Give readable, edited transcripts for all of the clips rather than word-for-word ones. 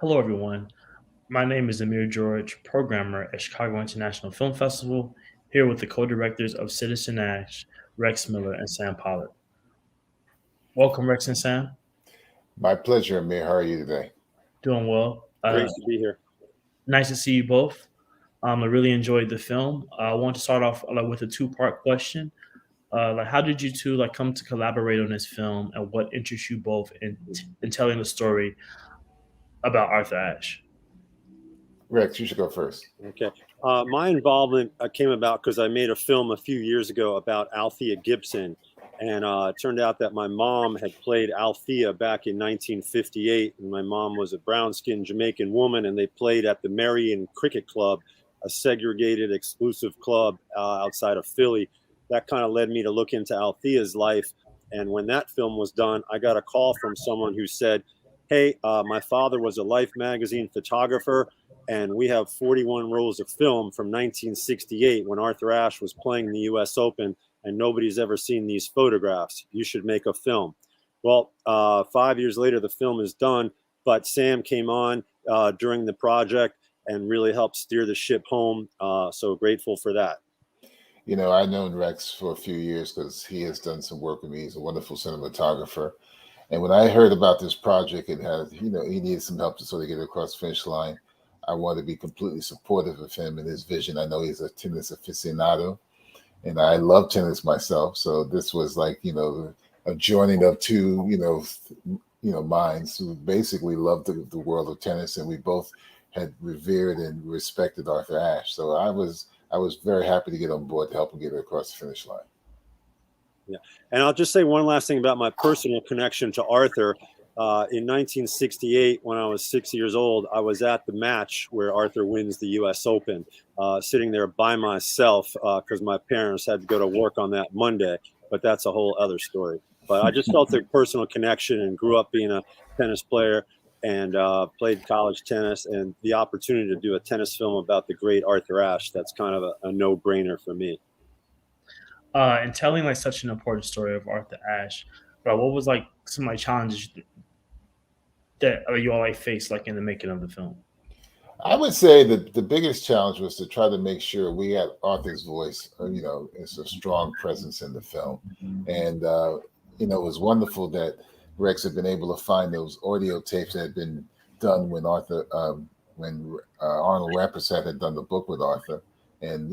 Hello, everyone. My name is Amir George, programmer at Chicago International Film Festival, here with the co directors of Citizen Ash, Rex Miller and Sam Pollard. Welcome, Rex and Sam. My pleasure, Amir. How are you today? Doing well. Great to be here. Nice to see you both. I really enjoyed the film. I want to start off with a two-part question. How did you two come to collaborate on this film, and what interests you both in telling the story about Arthur Ashe? Rex, you should go first. Okay. My involvement came about because I made a film a few years ago about Althea Gibson. And it turned out that my mom had played Althea back in 1958. And my mom was a brown-skinned Jamaican woman, and they played at the Marion Cricket Club, a segregated, exclusive club outside of Philly. That kind of led me to look into Althea's life. And when that film was done, I got a call from someone who said, hey, my father was a Life magazine photographer, and we have 41 rolls of film from 1968 when Arthur Ashe was playing in the U.S. Open, and nobody's ever seen these photographs. You should make a film. Well, 5 years later, the film is done, but Sam came on during the project and really helped steer the ship home. So grateful for that. You know, I've known Rex for a few years because he has done some work with me. He's a wonderful cinematographer. And when I heard about this project, it had, he needed some help to sort of get it across the finish line. I wanted to be completely supportive of him and his vision. I know he's a tennis aficionado, and I love tennis myself. So this was like, a joining of two, minds who basically loved the world of tennis, and we both had revered and respected Arthur Ashe. So I was very happy to get on board to help him get it across the finish line. Yeah. And I'll just say one last thing about my personal connection to Arthur. In 1968, when I was 6 years old, I was at the match where Arthur wins the U.S. Open, sitting there by myself because my parents had to go to work on that Monday. But that's a whole other story. But I just felt a personal connection and grew up being a tennis player and played college tennis, and the opportunity to do a tennis film about the great Arthur Ashe, that's kind of a no-brainer for me. And telling such an important story of Arthur Ashe, what was some challenges that you all faced in the making of the film? I would say that the biggest challenge was to try to make sure we had Arthur's voice, it's a strong presence in the film. And, it was wonderful that Rex had been able to find those audio tapes that had been done when Arnold Rampersad had done the book with Arthur. And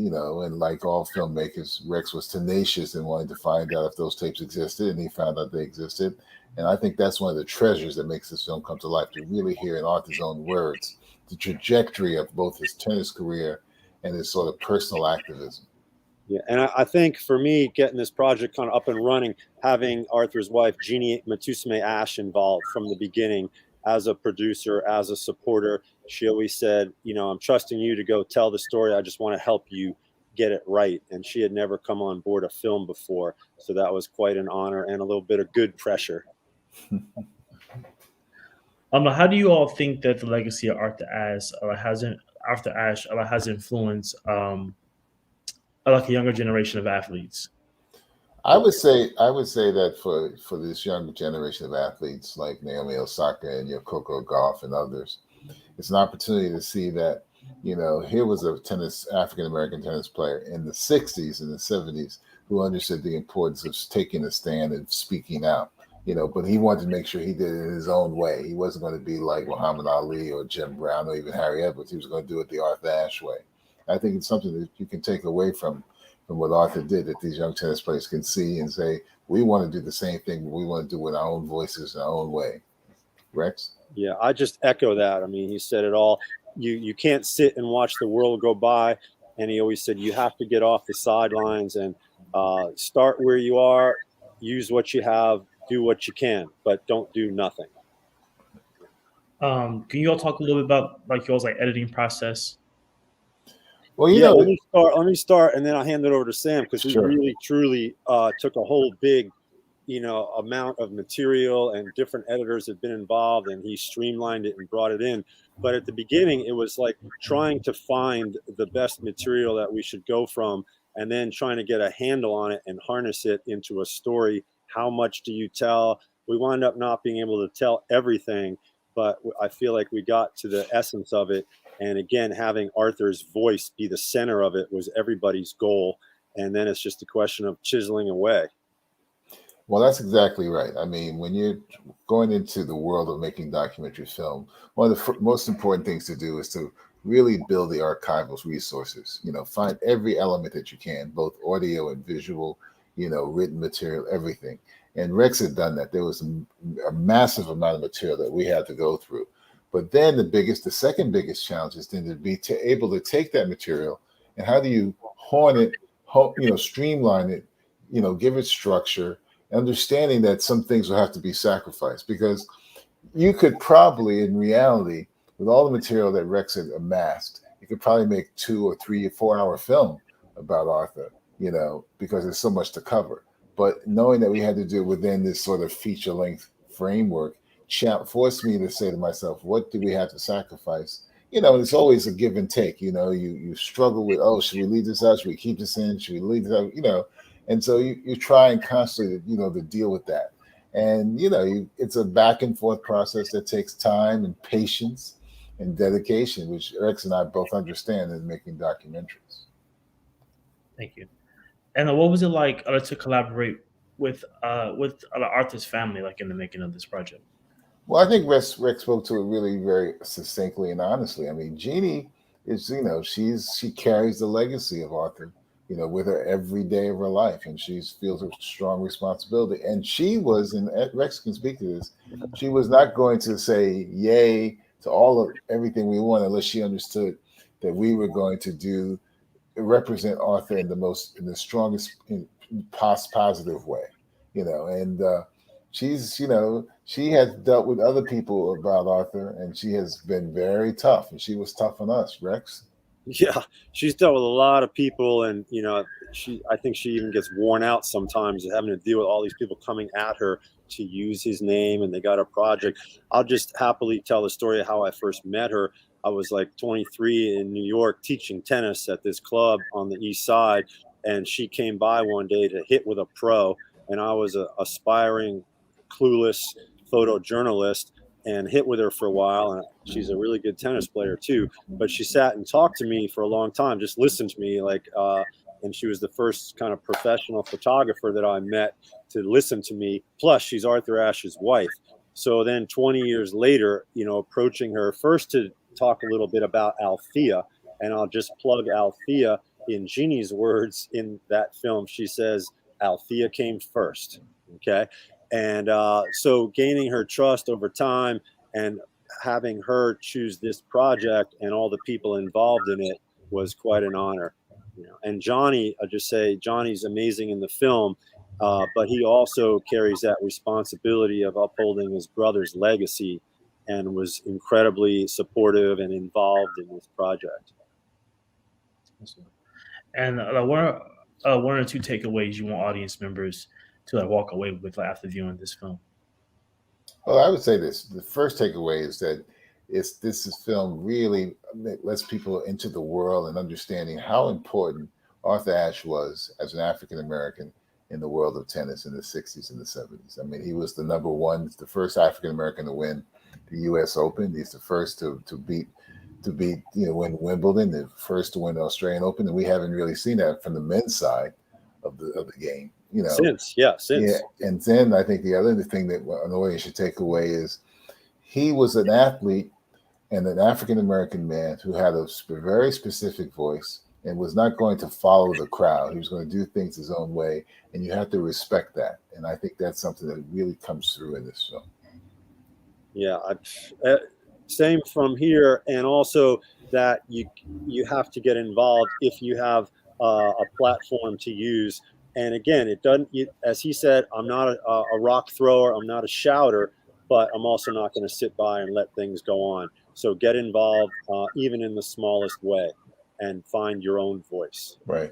like all filmmakers, Rex was tenacious and wanted to find out if those tapes existed, and he found out they existed. And I think that's one of the treasures that makes this film come to life, to really hear in Arthur's own words the trajectory of both his tennis career and his sort of personal activism. Yeah, and I think for me, getting this project kind of up and running, having Arthur's wife, Jeannie Matusame Ashe, involved from the beginning as a producer, as a supporter. She always said, I'm trusting you to go tell the story. I just want to help you get it right. And she had never come on board a film before. So that was quite an honor and a little bit of good pressure. How do you all think that the legacy of Arthur Ashe has influenced a younger generation of athletes? I would say that for this younger generation of athletes like Naomi Osaka and Coco Gauff and others, it's an opportunity to see that, here was a African American tennis player in the 60s and the 70s who understood the importance of taking a stand and speaking out. But he wanted to make sure he did it in his own way. He wasn't going to be like Muhammad Ali or Jim Brown or even Harry Edwards. He was going to do it the Arthur Ashe way. I think it's something that you can take away from what Arthur did, that these young tennis players can see and say, we want to do the same thing, but we want to do it with our own voices, our own way. Rex? Yeah, I just echo that. I mean, he said it all. You can't sit and watch the world go by. And he always said, you have to get off the sidelines and start where you are, use what you have, do what you can, but don't do nothing. Can you all talk a little bit about y'all's editing process? Well, let me start, and then I'll hand it over to Sam, because he really, truly took a whole big, amount of material, and different editors have been involved, and he streamlined it and brought it in. But at the beginning, it was like trying to find the best material that we should go from, and then trying to get a handle on it and harness it into a story. How much do you tell? We wound up not being able to tell everything, but I feel like we got to the essence of it. And again, having Arthur's voice be the center of it was everybody's goal. And then it's just a question of chiseling away. Well, that's exactly right. I mean, when you're going into the world of making documentary film, one of the most important things to do is to really build the archival resources. You know, find every element that you can, both audio and visual, you know, written material, everything. And Rex had done that. There was a massive amount of material that we had to go through. But then the second biggest challenge is then to be able to take that material and how do you hone it, you know, streamline it, you know, give it structure, understanding that some things will have to be sacrificed, because you could probably, in reality, with all the material that Rex had amassed, you could probably make 2 or 3 or 4 hour film about Arthur, you know, because there's so much to cover. But knowing that we had to do it within this sort of feature length framework forced me to say to myself, what do we have to sacrifice? You know, it's always a give and take. You know, you struggle with, oh, should we leave this out? Should we keep this in? Should we leave this out? You know, and so you try and constantly, you know, to deal with that. And, you know, it's a back and forth process that takes time and patience and dedication, which Rex and I both understand in making documentaries. Thank you. And what was it like to collaborate with Arthur's family, like in the making of this project? Well, I think Rex spoke to it really very succinctly and honestly. I mean, Jeannie is, you know, she carries the legacy of Arthur, you know, with her every day of her life, and she feels a strong responsibility. And she was, and Rex can speak to this, she was not going to say yay to all of everything we want unless she understood that we were going to represent Arthur in the strongest positive way, you know, and she's, you know, she has dealt with other people about Arthur, and she has been very tough, and she was tough on us, Rex. Yeah, she's dealt with a lot of people, and you know, I think she even gets worn out sometimes having to deal with all these people coming at her to use his name, and they got a project. I'll just happily tell the story of how I first met her. I was like 23 in New York teaching tennis at this club on the East Side, and she came by one day to hit with a pro, and I was a aspiring, clueless photojournalist, and hit with her for a while. And she's a really good tennis player too. But she sat and talked to me for a long time, just listened to me, and she was the first kind of professional photographer that I met to listen to me. Plus, she's Arthur Ashe's wife. So then 20 years later, you know, approaching her first to talk a little bit about Althea, and I'll just plug Althea in Jeannie's words in that film. She says, Althea came first. Okay. And so gaining her trust over time and having her choose this project and all the people involved in it was quite an honor. You know, and Johnny, I just say Johnny's amazing in the film, but he also carries that responsibility of upholding his brother's legacy and was incredibly supportive and involved in this project. And one or two takeaways you want audience members to like walk away with like, after viewing this film? Well, I would say this: the first takeaway is that this film really lets people into the world and understanding how important Arthur Ashe was as an African American in the world of tennis in the 60s and the 70s. I mean, he was the number one, the first African American to win the U.S. Open. He's the first to beat win Wimbledon, the first to win the Australian Open, and we haven't really seen that from the men's side of the game. You know, since. And then I think the other thing that an audience should take away is he was an athlete and an African American man who had a very specific voice and was not going to follow the crowd. He was going to do things his own way, and you have to respect that. And I think that's something that really comes through in this film. Yeah, same from here, and also that you have to get involved if you have a platform to use. And again, it doesn't. As he said, I'm not a rock thrower. I'm not a shouter, but I'm also not going to sit by and let things go on. So get involved, even in the smallest way, and find your own voice. Right.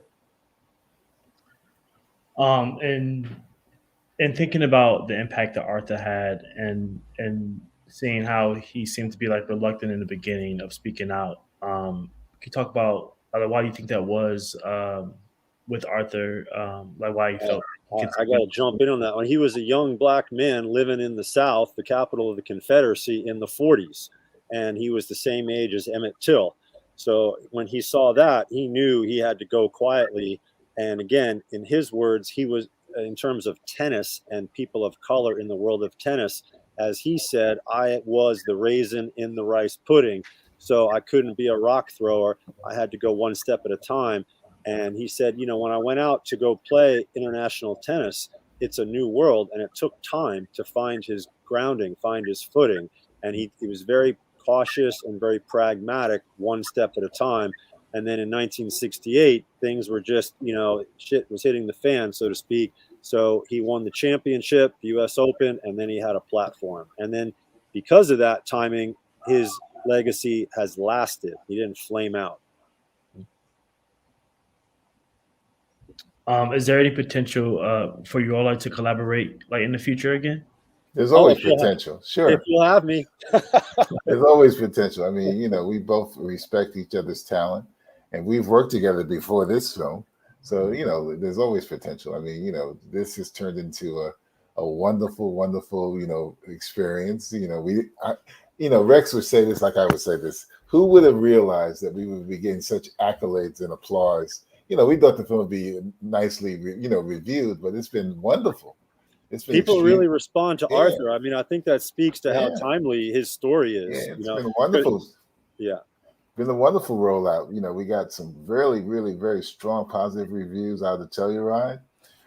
And thinking about the impact that Arthur had, and seeing how he seemed to be like reluctant in the beginning of speaking out, can you talk about why do you think that was? with Arthur, like why you felt. I got to jump in on that one. He was a young black man living in the South, the capital of the Confederacy, in the 40s. And he was the same age as Emmett Till. So when he saw that, he knew he had to go quietly. And again, in his words, he was, in terms of tennis and people of color in the world of tennis, as he said, I was the raisin in the rice pudding. So I couldn't be a rock thrower. I had to go one step at a time. And he said, you know, when I went out to go play international tennis, it's a new world. And it took time to find his grounding, find his footing. And he was very cautious and very pragmatic, one step at a time. And then in 1968, things were just, you know, shit was hitting the fan, so to speak. So he won the championship, the US Open, and then he had a platform. And then because of that timing, his legacy has lasted. He didn't flame out. Is there any potential for you all like to collaborate like in the future again? There's always potential. Sure. If you'll have me. There's always potential. I mean, you know, we both respect each other's talent, and we've worked together before this film. So, you know, there's always potential. I mean, you know, this has turned into a wonderful, wonderful, you know, experience. You know, Rex would say this like I would say this. Who would have realized that we would be getting such accolades and applause? You know, we thought the film would be nicely, reviewed, but it's been wonderful. It's been people really respond to Arthur. I mean, I think that speaks to how timely his story is. Yeah, it's been wonderful. Yeah. Been a wonderful rollout. You know, we got some really, really, very strong positive reviews out of Telluride.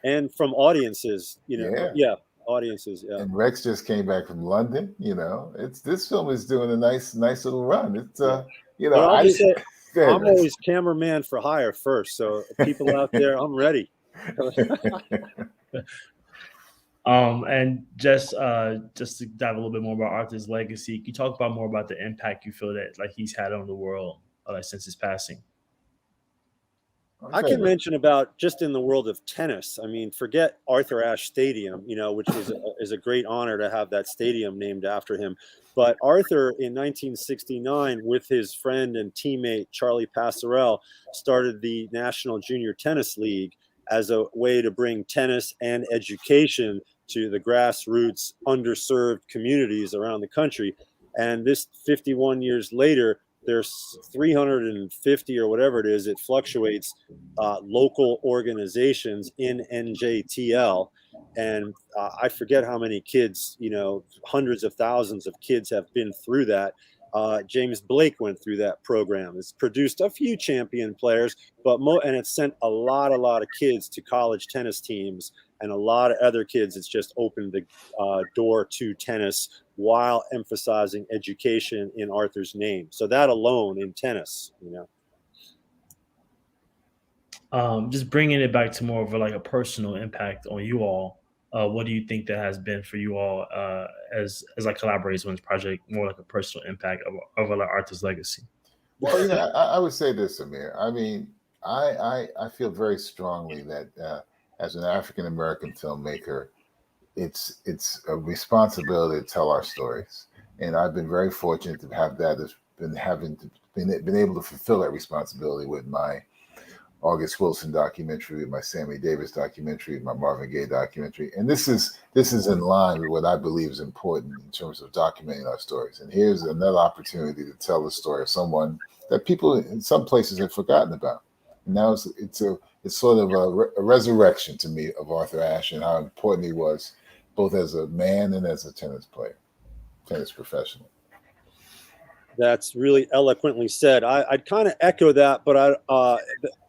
And from audiences, you know, audiences. Yeah. And Rex just came back from London. You know, this film is doing a nice little run. It's you know, I'm always cameraman for hire first. So people out there, I'm ready. And just to dive a little bit more about Arthur's legacy, can you talk about more about the impact you feel that like he's had on the world since his passing? I can mention about just in the world of tennis. I mean, forget Arthur Ashe Stadium, you know, which is a great honor to have that stadium named after him. But Arthur in 1969 with his friend and teammate Charlie Passerelle started the National Junior Tennis League as a way to bring tennis and education to the grassroots underserved communities around the country. And this 51 years later, there's 350 or whatever it is, it fluctuates, local organizations in NJTL. And I forget how many kids, you know, hundreds of thousands of kids have been through that. James Blake went through that program. It's produced a few champion players, but and it's sent a lot of kids to college tennis teams, and a lot of other kids. It's just opened the door to tennis while emphasizing education in Arthur's name. So that alone in tennis, you know. Just bringing it back to more of a personal impact on you all. What do you think that has been for you all as I collaborate on this project, more like a personal impact of Arthur's legacy? Well, yeah, I would say this, Amir. I mean, I feel very strongly that as an African American filmmaker, it's a responsibility to tell our stories, and I've been very fortunate to have that. Been able to fulfill that responsibility with my August Wilson documentary, my Sammy Davis documentary, my Marvin Gaye documentary. And this is in line with what I believe is important in terms of documenting our stories. And here's another opportunity to tell the story of someone that people in some places have forgotten about. And now it's sort of a resurrection to me of Arthur Ashe and how important he was, both as a man and as a tennis professional. That's really eloquently said. I'd kind of echo that, but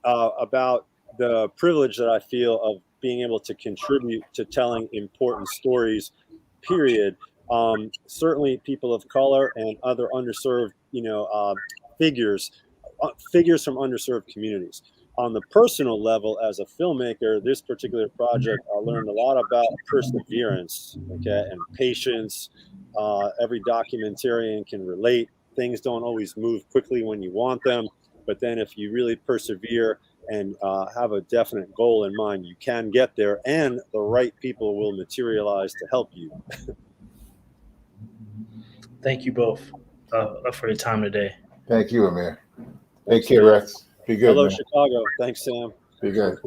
about the privilege that I feel of being able to contribute to telling important stories, period. Certainly people of color and other underserved, figures from underserved communities. On the personal level, as a filmmaker, this particular project, I learned a lot about perseverance, and patience. Every documentarian can relate. Things don't always move quickly when you want them, but then if you really persevere and have a definite goal in mind, you can get there, and the right people will materialize to help you. Thank you both for your time today. Thank you, Amir. Take care, Rex. Be good. Hello, man. Chicago. Thanks, Sam. Be good.